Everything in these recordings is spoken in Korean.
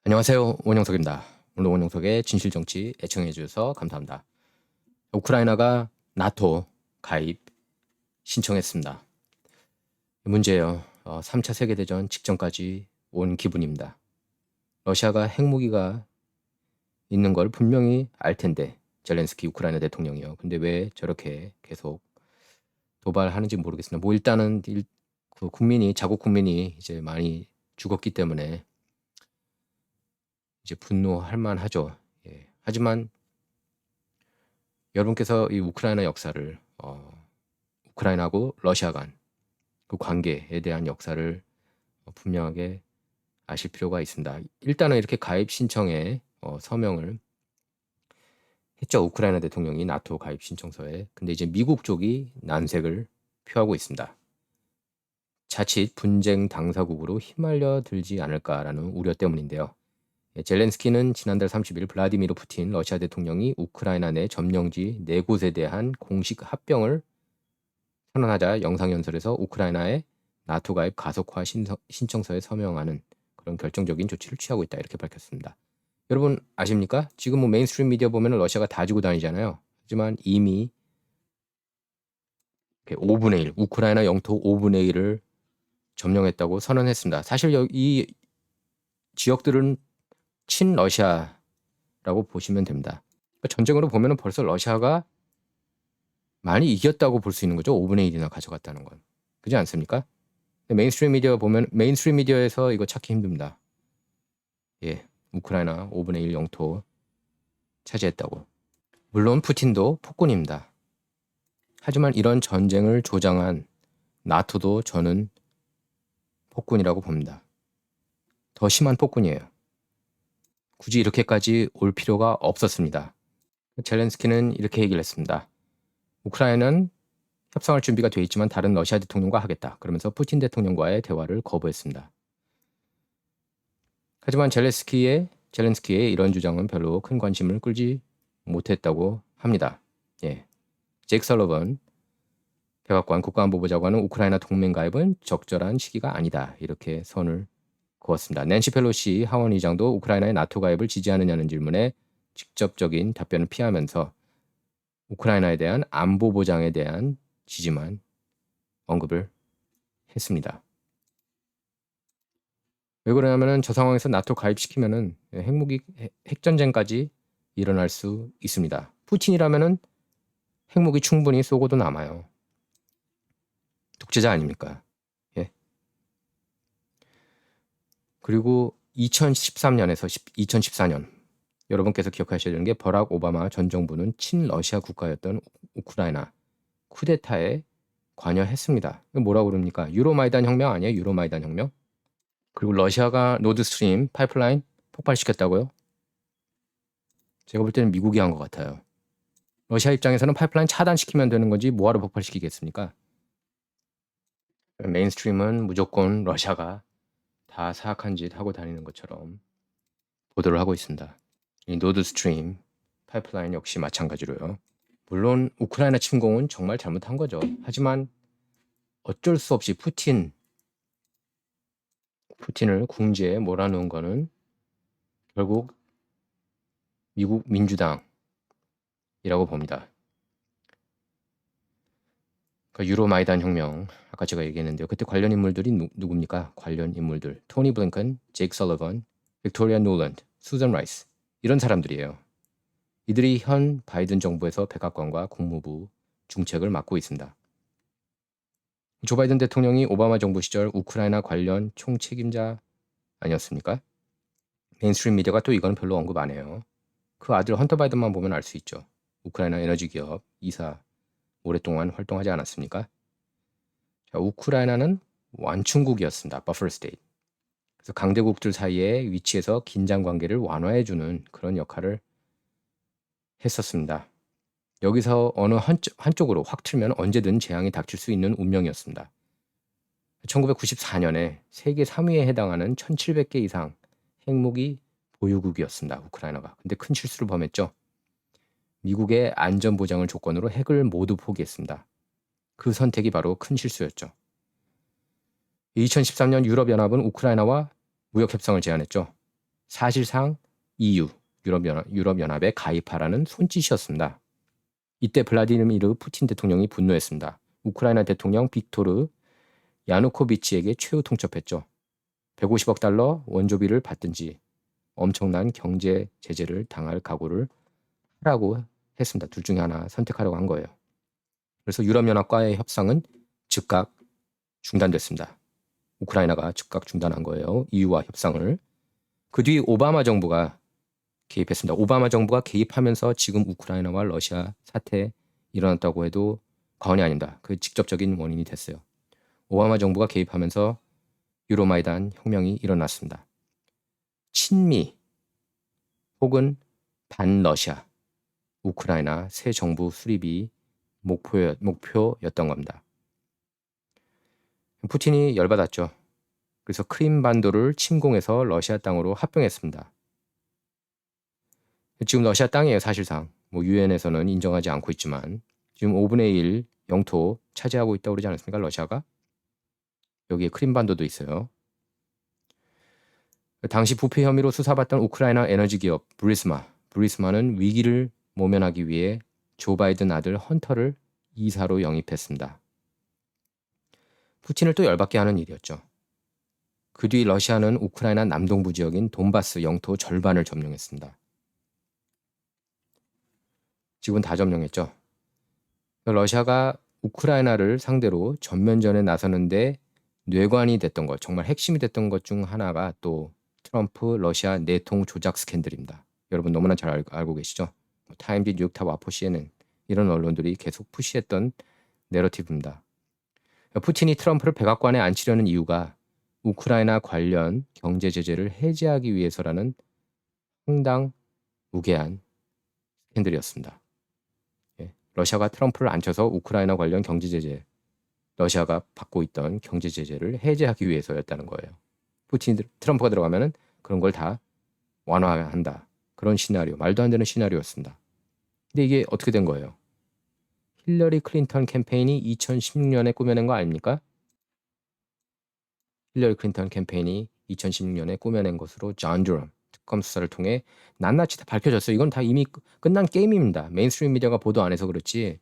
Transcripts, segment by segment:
안녕하세요. 원영석입니다. 오늘 원영석의 진실정치 애청해 주셔서 감사합니다. 우크라이나가 나토 가입 신청했습니다. 문제예요. 3차 세계대전 직전까지 온 기분입니다. 러시아가 핵무기가 있는 걸 분명히 알 텐데 젤렌스키 우크라이나 대통령이요. 근데 왜 저렇게 계속 도발하는지 모르겠습니다. 뭐 일단은 그 자국 국민이 이제 많이 죽었기 때문에 이제 분노할 만하죠. 예. 하지만 여러분께서 이 우크라이나 역사를 우크라이나하고 러시아 간 그 관계에 대한 역사를 분명하게 아실 필요가 있습니다. 일단은 이렇게 가입 신청에 서명을 했죠. 우크라이나 대통령이 나토 가입 신청서에. 근데 이제 미국 쪽이 난색을 표하고 있습니다. 자칫 분쟁 당사국으로 휘말려 들지 않을까라는 우려 때문인데요. 젤렌스키는 지난달 30일 블라디미르 푸틴 러시아 대통령이 우크라이나 내 점령지 4곳에 대한 공식 합병을 선언하자 영상연설에서 우크라이나의 나토 가입 가속화 신청서에 서명하는 그런 결정적인 조치를 취하고 있다 이렇게 밝혔습니다. 여러분 아십니까? 지금 뭐 메인스트림 미디어 보면 러시아가 다 지고 다니잖아요. 하지만 이미 5분의 1, 우크라이나 영토 5분의 1을 점령했다고 선언했습니다. 사실 이 지역들은 친러시아라고 보시면 됩니다. 그러니까 전쟁으로 보면 벌써 러시아가 많이 이겼다고 볼 수 있는 거죠. 5분의 1이나 가져갔다는 건. 그렇지 않습니까? 메인스트림 미디어 보면 메인스트림 미디어에서 이거 찾기 힘듭니다. 예, 우크라이나 5분의 1 영토 차지했다고. 물론 푸틴도 폭군입니다. 하지만 이런 전쟁을 조장한 나토도 저는 폭군이라고 봅니다. 더 심한 폭군이에요. 굳이 이렇게까지 올 필요가 없었습니다. 젤렌스키는 이렇게 얘기를 했습니다. 우크라이나는 협상할 준비가 돼 있지만 다른 러시아 대통령과 하겠다. 그러면서 푸틴 대통령과의 대화를 거부했습니다. 하지만 젤렌스키의 이런 주장은 별로 큰 관심을 끌지 못했다고 합니다. 예. 제이크 설러번 백악관 국가안보보좌관은 우크라이나 동맹 가입은 적절한 시기가 아니다. 이렇게 선을 그었습니다. 낸시 펠로시 하원 의장도 우크라이나의 나토 가입을 지지하느냐는 질문에 직접적인 답변을 피하면서 우크라이나에 대한 안보 보장에 대한 지지만 언급을 했습니다. 왜 그러냐면은 저 상황에서 나토 가입시키면은 핵전쟁까지 일어날 수 있습니다. 푸틴이라면은 핵무기 충분히 쏘고도 남아요. 독재자 아닙니까? 예. 그리고 2013년에서 2014년 여러분께서 기억하셔야 되는 게 버락 오바마 전 정부는 친러시아 국가였던 우크라이나 쿠데타에 관여했습니다. 뭐라고 그럽니까? 유로마이단 혁명 아니에요? 유로마이단 혁명? 그리고 러시아가 노드스트림 파이프라인 폭발시켰다고요? 제가 볼 때는 미국이 한 것 같아요. 러시아 입장에서는 파이프라인 차단시키면 되는 거지 뭐하러 폭발시키겠습니까? 메인스트림은 무조건 러시아가 다 사악한 짓 하고 다니는 것처럼 보도를 하고 있습니다. 이 노드스트림 파이프라인 역시 마찬가지로요. 물론 우크라이나 침공은 정말 잘못한 거죠. 하지만 어쩔 수 없이 푸틴을 궁지에 몰아넣은 거는 결국 미국 민주당이라고 봅니다. 그러니까 유로마이단 혁명 아까 제가 얘기했는데요. 그때 관련 인물들이 누굽니까? 관련 인물들 토니 블링컨, 제이크 설러번, 빅토리아 누랜드, 수잔 라이스 이런 사람들이에요. 이들이 현 바이든 정부에서 백악관과 국무부 중책을 맡고 있습니다. 조 바이든 대통령이 오바마 정부 시절 우크라이나 관련 총책임자 아니었습니까? 메인스트림 미디어가 또 이건 별로 언급 안 해요. 그 아들 헌터 바이든만 보면 알 수 있죠. 우크라이나 에너지 기업 이사 오랫동안 활동하지 않았습니까? 자, 우크라이나는 완충국이었습니다. 버퍼 스테이트. 그래서 강대국들 사이에 위치해서 긴장 관계를 완화해주는 그런 역할을 했었습니다. 여기서 어느 한쪽으로 확 틀면 언제든 재앙이 닥칠 수 있는 운명이었습니다. 1994년에 세계 3위에 해당하는 1700개 이상 핵무기 보유국이었습니다. 우크라이나가. 근데 큰 실수를 범했죠. 미국의 안전보장을 조건으로 핵을 모두 포기했습니다. 그 선택이 바로 큰 실수였죠. 2013년 유럽연합은 우크라이나와 무역협상을 제안했죠. 사실상 EU, 유럽연합에 가입하라는 손짓이었습니다. 이때 블라디미르 푸틴 대통령이 분노했습니다. 우크라이나 대통령 빅토르 야누코비치에게 최후 통첩했죠. 150억 달러 원조비를 받든지 엄청난 경제 제재를 당할 각오를 하라고 했습니다. 둘 중에 하나 선택하라고 한 거예요. 그래서 유럽연합과의 협상은 즉각 중단됐습니다. 우크라이나가 즉각 중단한 거예요. EU와 협상을. 그 뒤 오바마 정부가 개입했습니다. 오바마 정부가 개입하면서 지금 우크라이나와 러시아 사태 일어났다고 해도 과언이 아닙니다. 그 직접적인 원인이 됐어요. 오바마 정부가 개입하면서 유로마이단 혁명이 일어났습니다. 친미 혹은 반러시아 우크라이나 새 정부 수립이 목표였던 겁니다. 푸틴이 열받았죠. 그래서 크림반도를 침공해서 러시아 땅으로 합병했습니다. 지금 러시아 땅이에요, 사실상. 유엔에서는 인정하지 않고 있지만 지금 5분의 1 영토 차지하고 있다고 그러지 않았습니까, 러시아가? 여기에 크림반도도 있어요. 당시 부패 혐의로 수사받던 우크라이나 에너지 기업 브리스마는 위기를 모면하기 위해 조 바이든 아들 헌터를 이사로 영입했습니다. 푸틴을 또 열받게 하는 일이었죠. 그 뒤 러시아는 우크라이나 남동부 지역인 돈바스 영토 절반을 점령했습니다. 지금 다 점령했죠. 러시아가 우크라이나를 상대로 전면전에 나서는데 뇌관이 됐던 것, 정말 핵심이 됐던 것 중 하나가 또 트럼프 러시아 내통 조작 스캔들입니다. 여러분 너무나 잘 알고 계시죠? 타임지, 뉴욕타임, 와포, CNN 이런 언론들이 계속 푸시했던 내러티브입니다. 푸틴이 트럼프를 백악관에 앉히려는 이유가 우크라이나 관련 경제 제재를 해제하기 위해서라는 황당무계한 스캔들이었습니다. 러시아가 트럼프를 앉혀서 우크라이나 관련 경제 제재, 러시아가 받고 있던 경제 제재를 해제하기 위해서였다는 거예요. 트럼프가 들어가면은 그런 걸 다 완화한다. 그런 시나리오, 말도 안 되는 시나리오였습니다. 근데 이게 어떻게 된 거예요? 힐러리 클린턴 캠페인이 2016년에 꾸며낸 거 아닙니까? 힐러리 클린턴 캠페인이 2016년에 꾸며낸 것으로 존 드럼 특검 수사를 통해 낱낱이 다 밝혀졌어요. 이건 다 이미 끝난 게임입니다. 메인스트림 미디어가 보도 안 해서 그렇지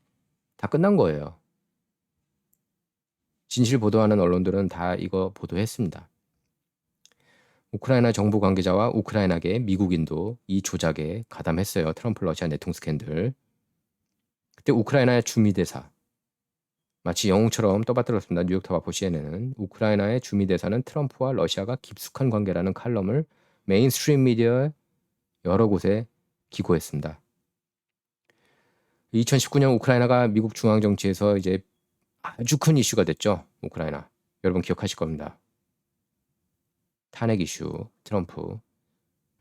다 끝난 거예요. 진실 보도하는 언론들은 다 이거 보도했습니다. 우크라이나 정부 관계자와 우크라이나계 미국인도 이 조작에 가담했어요. 트럼프 러시아 내통 스캔들. 그때 우크라이나의 주미대사 마치 영웅처럼 떠받들었습니다. 뉴욕타임, 와포, CNN은 우크라이나의 주미대사는 트럼프와 러시아가 깊숙한 관계라는 칼럼을 메인스트림 미디어 여러 곳에 기고했습니다. 2019년 우크라이나가 미국 중앙 정치에서 이제 아주 큰 이슈가 됐죠. 우크라이나. 여러분 기억하실 겁니다. 탄핵 이슈, 트럼프.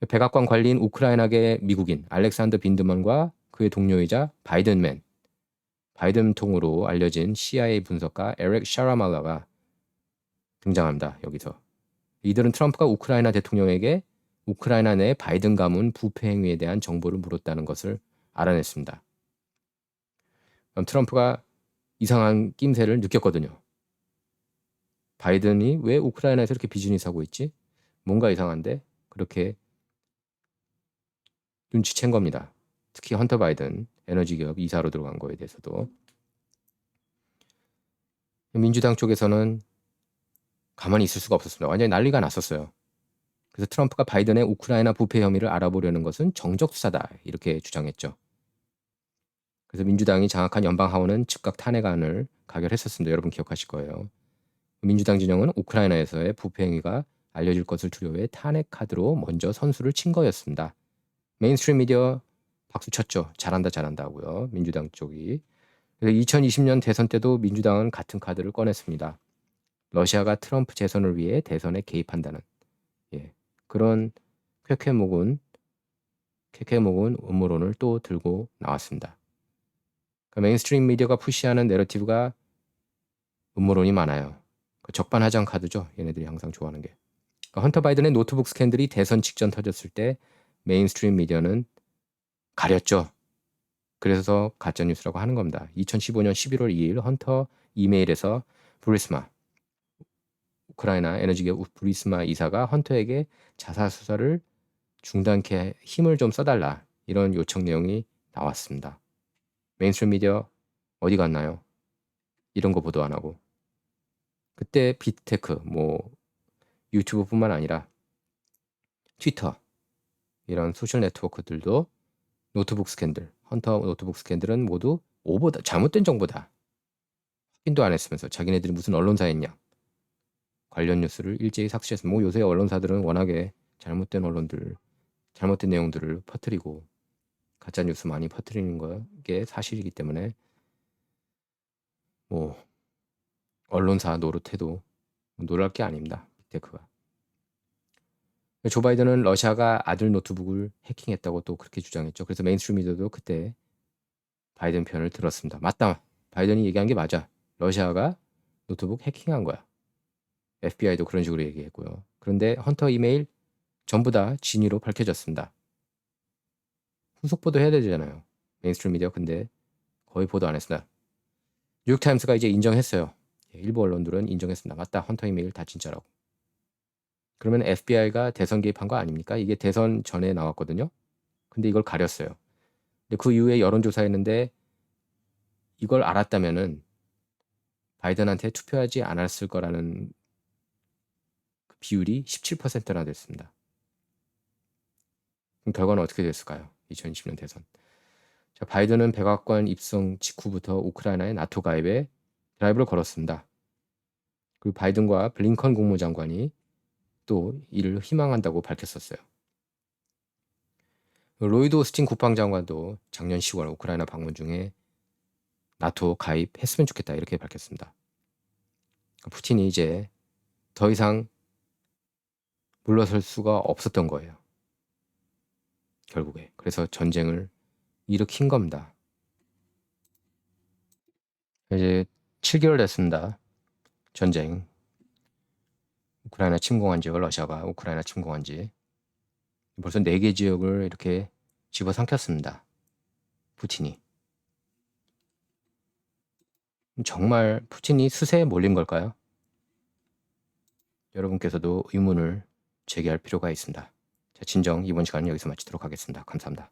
백악관 관리인 우크라이나계 미국인 알렉산더 빈드먼과 그의 동료이자 바이든 통으로 알려진 CIA 분석가 에릭 샤라말라가 등장합니다. 여기서. 이들은 트럼프가 우크라이나 대통령에게 우크라이나 내 바이든 가문 부패 행위에 대한 정보를 물었다는 것을 알아냈습니다. 그럼 트럼프가 이상한 낌새를 느꼈거든요. 바이든이 왜 우크라이나에서 이렇게 비즈니스 하고 있지? 뭔가 이상한데? 그렇게 눈치챈 겁니다. 특히 헌터 바이든 에너지 기업 이사로 들어간 거에 대해서도. 민주당 쪽에서는 가만히 있을 수가 없었습니다. 완전히 난리가 났었어요. 그래서 트럼프가 바이든의 우크라이나 부패 혐의를 알아보려는 것은 정적 수사다 이렇게 주장했죠. 그래서 민주당이 장악한 연방 하원은 즉각 탄핵안을 가결했었습니다. 여러분 기억하실 거예요. 민주당 진영은 우크라이나에서의 부패 행위가 알려질 것을 두려워해 탄핵 카드로 먼저 선수를 친 거였습니다. 메인스트림 미디어 박수 쳤죠. 잘한다 하고요. 민주당 쪽이. 그래서 2020년 대선 때도 민주당은 같은 카드를 꺼냈습니다. 러시아가 트럼프 재선을 위해 대선에 개입한다는 그런 쾌쾌목은 음모론을 또 들고 나왔습니다. 그러니까 메인스트림 미디어가 푸시하는 내러티브가 음모론이 많아요. 적반하장 카드죠. 얘네들이 항상 좋아하는 게. 그러니까 헌터 바이든의 노트북 스캔들이 대선 직전 터졌을 때 메인스트림 미디어는 가렸죠. 그래서 가짜뉴스라고 하는 겁니다. 2015년 11월 2일 헌터 이메일에서 브리스마 우크라이나 에너지기업 브리스마 이사가 헌터에게 자사 수사를 중단케 힘을 좀 써달라 이런 요청 내용이 나왔습니다. 메인스트림 미디어 어디 갔나요? 이런 거 보도 안 하고. 그때 빅테크 뭐 유튜브뿐만 아니라 트위터 이런 소셜 네트워크들도 노트북 스캔들, 헌터 노트북 스캔들은 모두 오보다, 잘못된 정보다. 확인도 안 했으면서 자기네들이 무슨 언론사였냐. 관련 뉴스를 일제히 삭제해서 뭐 요새 언론사들은 워낙에 잘못된 언론들, 잘못된 내용들을 퍼뜨리고 가짜 뉴스 많이 퍼뜨리는 게 사실이기 때문에 뭐 언론사 노릇해도 놀랄 게 아닙니다. 빅테크가. 조 바이든은 러시아가 아들 노트북을 해킹했다고 또 그렇게 주장했죠. 그래서 메인스트림 미디어도 그때 바이든 편을 들었습니다. 맞다. 바이든이 얘기한 게 맞아. 러시아가 노트북 해킹한 거야. FBI도 그런 식으로 얘기했고요. 그런데 헌터 이메일 전부 다 진위로 밝혀졌습니다. 후속 보도 해야 되잖아요. 메인스트림 미디어 근데 거의 보도 안 했습니다. 뉴욕타임스가 이제 인정했어요. 일부 언론들은 인정했습니다. 맞다. 헌터 이메일 다 진짜라고. 그러면 FBI가 대선 개입한 거 아닙니까? 이게 대선 전에 나왔거든요. 근데 이걸 가렸어요. 근데 그 이후에 여론조사했는데 이걸 알았다면은 바이든한테 투표하지 않았을 거라는 그 비율이 17%나 됐습니다. 그럼 결과는 어떻게 됐을까요? 2020년 대선. 자, 바이든은 백악관 입성 직후부터 우크라이나의 나토 가입에 드라이브를 걸었습니다. 그리고 바이든과 블링컨 국무장관이 또 이를 희망한다고 밝혔었어요. 로이드 오스틴 국방장관도 작년 10월 우크라이나 방문 중에 나토 가입했으면 좋겠다 이렇게 밝혔습니다. 푸틴이 이제 더 이상 물러설 수가 없었던 거예요. 결국에. 그래서 전쟁을 일으킨 겁니다. 이제 7개월 됐습니다. 전쟁. 우크라이나 침공한 지역, 러시아가 우크라이나 침공한 지 벌써 4개 지역을 이렇게 집어삼켰습니다. 푸틴이. 정말 푸틴이 수세에 몰린 걸까요? 여러분께서도 의문을 제기할 필요가 있습니다. 자, 진정 이번 시간은 여기서 마치도록 하겠습니다. 감사합니다.